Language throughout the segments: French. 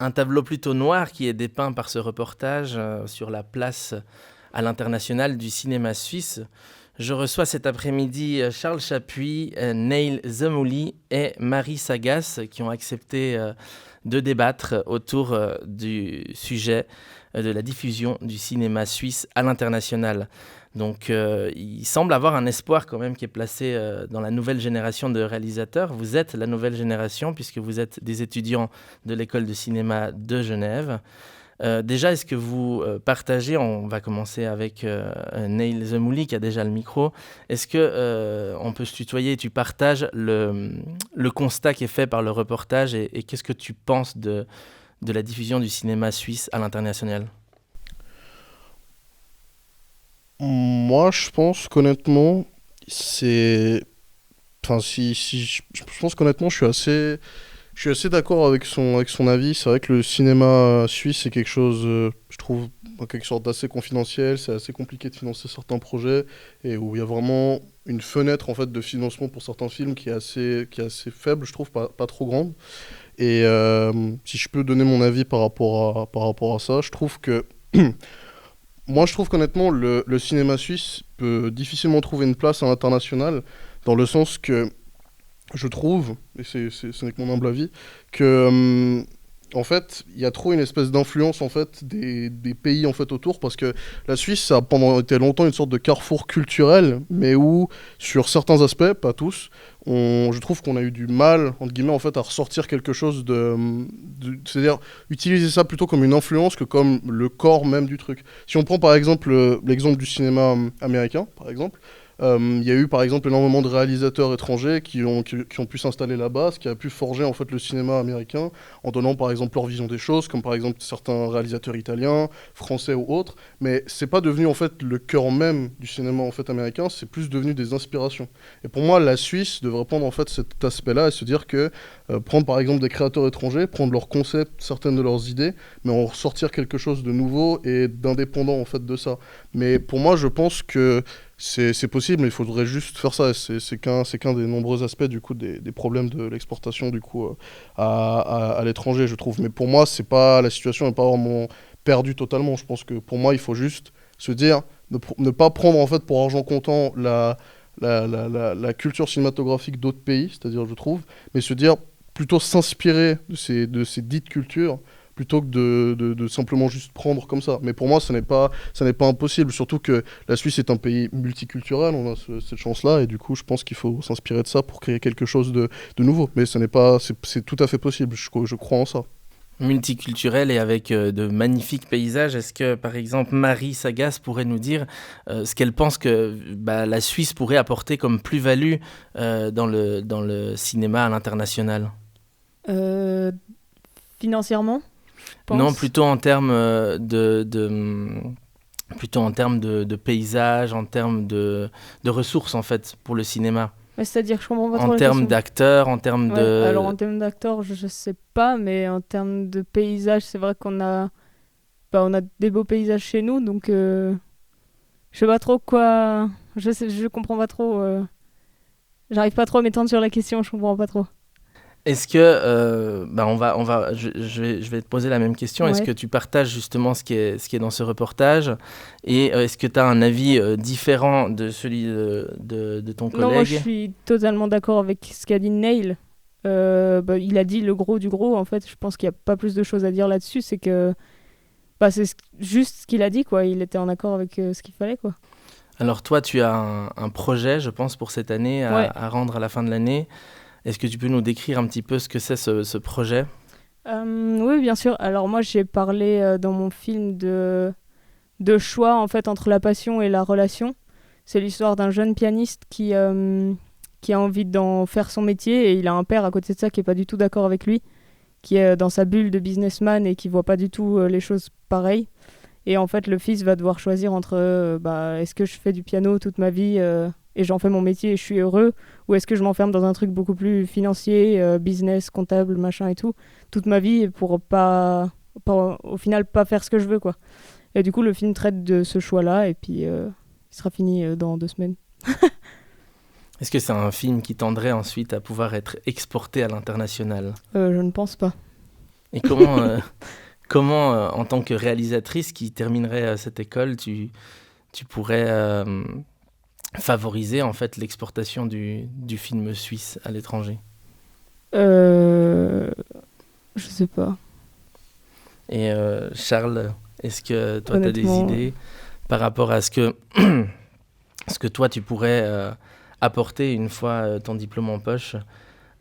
Un tableau plutôt noir qui est dépeint par ce reportage sur la place à l'international du cinéma suisse. Je reçois cet après-midi Charles Chapuis, Neil Zemouli et Marie Sagas qui ont accepté de débattre autour du sujet de la diffusion du cinéma suisse à l'international. Donc il semble avoir un espoir quand même qui est placé dans la nouvelle génération de réalisateurs. Vous êtes la nouvelle génération puisque vous êtes des étudiants de l'école de cinéma de Genève. Déjà, est-ce que vous partagez, on va commencer avec Neil Zemouli qui a déjà le micro, est-ce que on peut se tutoyer, tu partages le constat qui est fait par le reportage et qu'est-ce que tu penses de la diffusion du cinéma suisse à l'international ? Moi, je pense qu'honnêtement, c'est... Enfin, je pense qu'honnêtement, je suis assez d'accord avec son avis. C'est vrai que le cinéma suisse, c'est quelque chose, je trouve, en quelque sorte d'assez confidentiel. C'est assez compliqué de financer certains projets et où il y a vraiment une fenêtre en fait de financement pour certains films qui est assez faible, je trouve, pas trop grande. Et si je peux donner mon avis par rapport à ça, je trouve que moi, je trouve qu'honnêtement, le cinéma suisse peut difficilement trouver une place à l'international, dans le sens que je trouve, et ce n'est que mon humble avis, que en fait, il y a trop une espèce d'influence en fait des pays en fait autour, parce que la Suisse ça a pendant été longtemps une sorte de carrefour culturel, mais où sur certains aspects, pas tous, je trouve qu'on a eu du mal entre guillemets en fait à ressortir quelque chose c'est-à-dire utiliser ça plutôt comme une influence que comme le corps même du truc. Si on prend par exemple l'exemple du cinéma américain, par exemple. Il y a eu par exemple énormément de réalisateurs étrangers qui ont pu s'installer là-bas, ce qui a pu forger en fait le cinéma américain en donnant par exemple leur vision des choses, comme par exemple certains réalisateurs italiens, français ou autres. Mais c'est pas devenu en fait le cœur même du cinéma en fait américain, c'est plus devenu des inspirations. Et pour moi, la Suisse devrait prendre en fait cet aspect-là et se dire que prendre par exemple des créateurs étrangers, prendre leurs concepts, certaines de leurs idées, mais en ressortir quelque chose de nouveau et d'indépendant en fait de ça. Mais pour moi, je pense que c'est possible, mais il faudrait juste faire ça. C'est qu'un des nombreux aspects du coup des problèmes de l'exportation du coup à l'étranger, je trouve. Mais pour moi, c'est pas la situation n'est pas vraiment perdue totalement. Je pense que pour moi, il faut juste se dire ne pas prendre en fait pour argent comptant la culture cinématographique d'autres pays, c'est-à-dire je trouve, mais se dire plutôt s'inspirer de ces dites cultures plutôt que de simplement juste prendre comme ça. Mais pour moi, ça n'est pas impossible, surtout que la Suisse est un pays multiculturel, on a cette chance-là, et du coup, je pense qu'il faut s'inspirer de ça pour créer quelque chose de nouveau. Mais c'est tout à fait possible, je crois en ça. Multiculturel et avec de magnifiques paysages. Est-ce que, par exemple, Marie Sagas pourrait nous dire ce qu'elle pense que la Suisse pourrait apporter comme plus-value dans le cinéma à l'international ? Euh, Financièrement, je Non, pense. plutôt en termes plutôt en termes de paysages, en termes de ressources, en fait, pour le cinéma. Ouais, c'est-à-dire que je comprends pas En trop la termes question. d'acteurs, en termes Ouais, alors en de... termes d'acteurs, je sais pas, mais en termes de paysages, c'est vrai on a des beaux paysages chez nous, donc je sais pas trop quoi. Je comprends pas trop. J'arrive pas trop à m'étendre sur la question, je comprends pas trop. Est-ce que, je vais te poser la même question. Est-ce Ouais. que tu partages justement ce qui est dans ce reportage et est-ce que tu as un avis différent de celui de ton Non, moi je collègue ? suis totalement d'accord avec ce qu'a dit Neil. Il a dit le gros du gros, en fait. Je pense qu'il n'y a pas plus de choses à dire là-dessus. C'est que juste ce qu'il a dit, quoi. Il était en accord avec ce qu'il fallait, quoi. Alors toi, tu as un projet, je pense, pour cette année Ouais. à rendre à la fin de l'année. Est-ce que tu peux nous décrire un petit peu ce que c'est ce projet ? Oui, bien sûr. Alors moi, j'ai parlé dans mon film de choix, en fait, entre la passion et la relation. C'est l'histoire d'un jeune pianiste qui a envie d'en faire son métier et il a un père à côté de ça qui est pas du tout d'accord avec lui, qui est dans sa bulle de businessman et qui voit pas du tout les choses pareilles. Et en fait, le fils va devoir choisir entre est-ce que je fais du piano toute ma vie et j'en fais mon métier et je suis heureux, ou est-ce que je m'enferme dans un truc beaucoup plus financier, business, comptable, machin et tout, toute ma vie pour au final pas faire ce que je veux, quoi. Et du coup, le film traite de ce choix-là et puis il sera fini dans 2 semaines. Est-ce que c'est un film qui tendrait ensuite à pouvoir être exporté à l'international ? Je ne pense pas. Et comment en tant que réalisatrice qui terminerait cette école, tu pourrais favoriser en fait l'exportation du film suisse à l'étranger? Je sais pas. Et Charles, est-ce que toi, tu as des Honnêtement, idées par rapport à ce que, ce que toi, tu pourrais apporter une fois ton diplôme en poche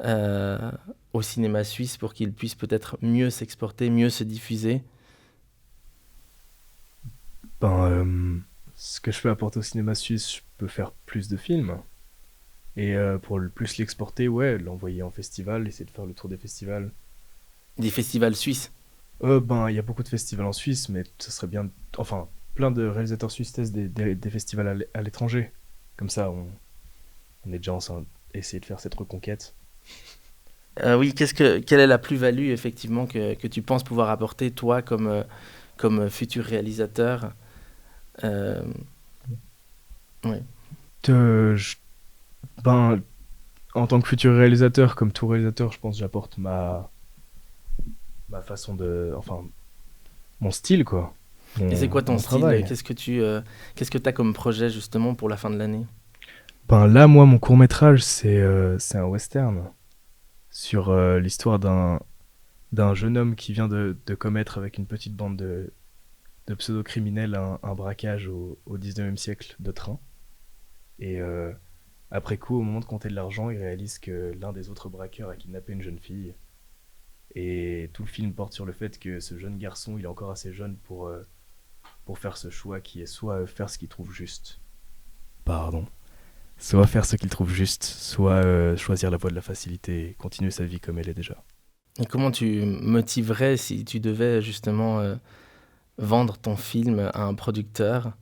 euh, au cinéma suisse pour qu'il puisse peut-être mieux s'exporter, mieux se diffuser? Ce que je peux apporter au cinéma suisse, je peux faire plus de films. Et pour plus l'exporter, ouais, l'envoyer en festival, essayer de faire le tour des festivals. Des festivals suisses. Il y a beaucoup de festivals en Suisse, mais ce serait bien. Enfin, plein de réalisateurs suisses testent des festivals à l'étranger. Comme ça, on est déjà en train d'essayer de faire cette reconquête. Oui, quelle est la plus-value effectivement que tu penses pouvoir apporter toi comme futur réalisateur? Euh, ouais. Euh, je- ben, En tant que futur réalisateur, comme tout réalisateur, je pense que j'apporte ma façon de. Enfin, mon style, quoi. Et c'est quoi ton Mon style? travail. Qu'est-ce que tu as comme projet justement pour la fin de l'année? Là, moi, mon court-métrage, c'est un western sur l'histoire d'un jeune homme qui vient de commettre avec une petite bande de pseudo-criminels un braquage au 19e siècle de train. Et après coup, au moment de compter de l'argent, il réalise que l'un des autres braqueurs a kidnappé une jeune fille. Et tout le film porte sur le fait que ce jeune garçon, il est encore assez jeune pour faire ce choix qui est soit faire ce qu'il trouve juste. Pardon. Soit faire ce qu'il trouve juste, soit choisir la voie de la facilité et continuer sa vie comme elle est déjà. Et comment tu motiverais si tu devais justement vendre ton film à un producteur,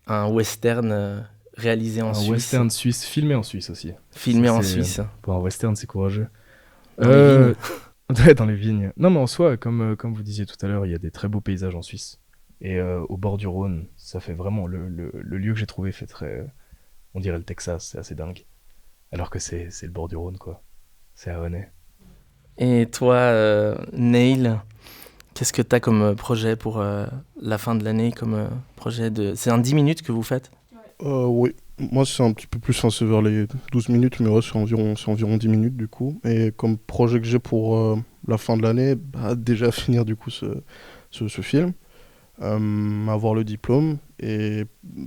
un western réalisé en Un Suisse, western suisse filmé en Suisse aussi. filmé Ça, en c'est- Suisse, Pour un western, c'est courageux. dans les Euh, vignes? Ouais, dans les vignes. Non, mais en soi, comme vous disiez tout à l'heure, il y a des très beaux paysages en Suisse. Et au bord du Rhône, ça fait vraiment. Le lieu que j'ai trouvé fait très. On dirait le Texas, c'est assez dingue. Alors que c'est le bord du Rhône, quoi. C'est à Honnay. Et toi, Neil, qu'est-ce que tu as comme projet pour la fin de l'année, comme projet de... C'est un 10 minutes que vous faites? Oui, moi c'est un petit peu plus, enfin, c'est vers les 12 minutes, mais ouais, c'est environ 10 minutes du coup. Et comme projet que j'ai pour la fin de l'année, déjà finir du coup ce film, avoir le diplôme et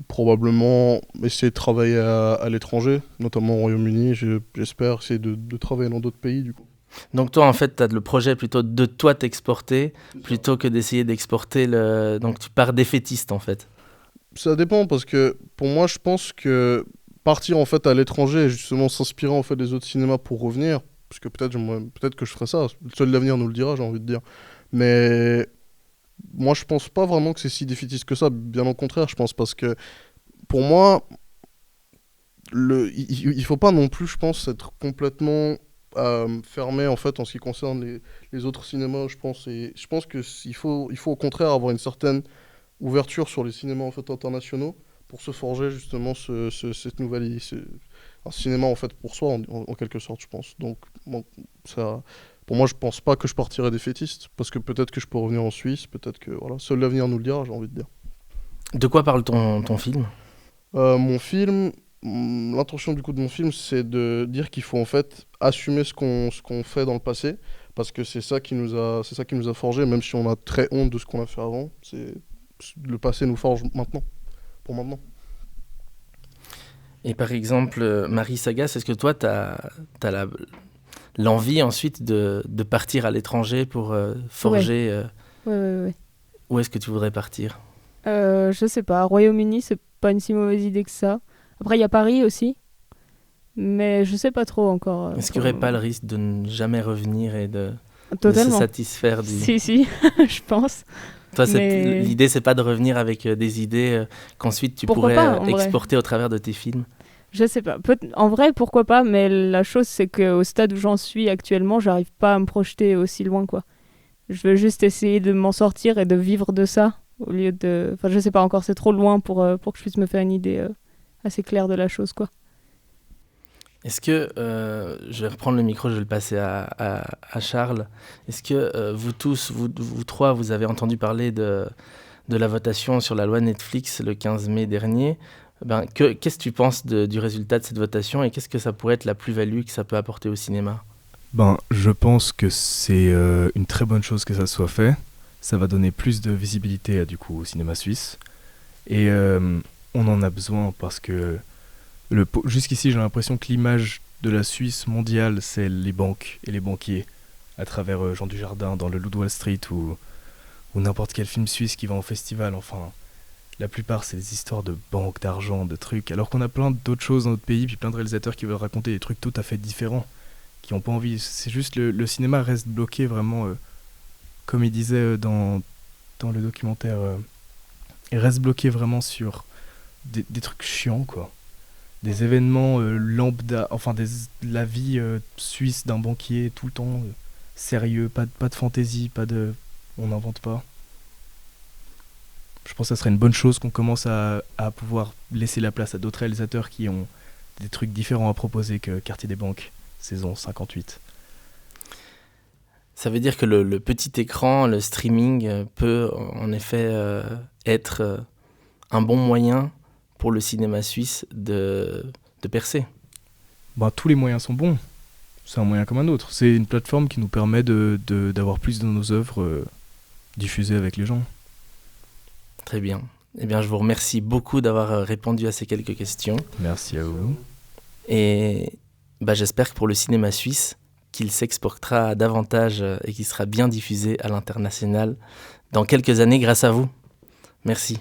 probablement essayer de travailler à l'étranger, notamment au Royaume-Uni. J'espère essayer de travailler dans d'autres pays du coup. Donc toi, en fait, tu as le projet plutôt de toi t'exporter, plutôt que d'essayer d'exporter le... Donc tu pars défaitiste, en fait. Ça dépend parce que pour moi, je pense que partir en fait à l'étranger et justement s'inspirer en fait des autres cinémas pour revenir, parce que peut-être que je ferai ça. Seul l'avenir nous le dira, j'ai envie de dire. Mais moi, je pense pas vraiment que c'est si défaitiste que ça. Bien au contraire, je pense parce que pour moi, il faut pas non plus, je pense, être complètement fermé en fait en ce qui concerne les autres cinémas. Je pense que il faut au contraire avoir une certaine ouverture sur les cinémas en fait internationaux pour se forger justement cette nouvelle idée. C'est un cinéma en fait pour soi en quelque sorte, je pense. Donc bon, ça, pour moi, je pense pas que je partirai défaitiste parce que peut-être que je peux revenir en Suisse, peut-être que voilà, seul l'avenir nous le dira, j'ai envie de dire. De quoi parle ton film? Mon film, l'intention du coup de mon film, c'est de dire qu'il faut en fait assumer ce qu'on fait dans le passé parce que c'est ça qui nous a forgé, même si on a très honte de ce qu'on a fait avant. C'est le passé nous forge maintenant, pour maintenant. Et par exemple, Marie Sagas, est-ce que toi, tu as l'envie ensuite de partir à l'étranger pour forger Ouais. Où est-ce que tu voudrais partir? Je sais pas. Royaume-Uni, c'est pas une si mauvaise idée que ça. Après, il y a Paris aussi. Mais je sais pas trop encore. Est-ce qu'il n'y aurait pas le risque de ne jamais revenir et de se Totalement. satisfaire du... Si, je pense. Toi, Mais- l'idée, c'est pas de revenir avec des idées qu'ensuite tu Pourquoi pourrais pas, en vrai. exporter au travers de tes films. Je sais pas. En vrai, pourquoi pas, mais la chose, c'est qu'au stade où j'en suis actuellement, j'arrive pas à me projeter aussi loin, quoi. Je veux juste essayer de m'en sortir et de vivre de ça, au lieu de... Enfin, je sais pas encore, c'est trop loin pour que je puisse me faire une idée assez claire de la chose, quoi. Est-ce que, je vais reprendre le micro, je vais le passer à Charles. Est-ce que vous tous, vous trois, vous avez entendu parler de la votation sur la loi Netflix le 15 mai dernier? Qu'est-ce que tu penses du résultat de cette votation et qu'est-ce que ça pourrait être la plus-value que ça peut apporter au cinéma? Je pense que c'est une très bonne chose que ça soit fait. Ça va donner plus de visibilité au cinéma suisse. Et on en a besoin parce que jusqu'ici, j'ai l'impression que l'image de la Suisse mondiale, c'est les banques et les banquiers, à travers Jean Dujardin dans Le Loup de Wall Street ou n'importe quel film suisse qui va en festival. Enfin, la plupart, c'est des histoires de banques, d'argent, de trucs. Alors qu'on a plein d'autres choses dans notre pays, puis plein de réalisateurs qui veulent raconter des trucs tout à fait différents, qui n'ont pas envie. C'est juste le cinéma reste bloqué vraiment, comme il disait dans le documentaire, il reste bloqué vraiment sur des trucs chiants, quoi. Des événements lambda, enfin la vie suisse d'un banquier tout le temps sérieux, pas de fantaisie, on n'invente pas. Je pense que ça serait une bonne chose qu'on commence à pouvoir laisser la place à d'autres réalisateurs qui ont des trucs différents à proposer que Quartier des Banques, saison 58. Ça veut dire que le petit écran, le streaming peut en effet être un bon moyen pour le cinéma suisse de percer. Tous les moyens sont bons. C'est un moyen comme un autre. C'est une plateforme qui nous permet d'avoir plus de nos œuvres diffusées avec les gens. Très bien. Eh bien, je vous remercie beaucoup d'avoir répondu à ces quelques questions. Merci à vous. Et j'espère que pour le cinéma suisse, qu'il s'exportera davantage et qu'il sera bien diffusé à l'international dans quelques années grâce à vous. Merci.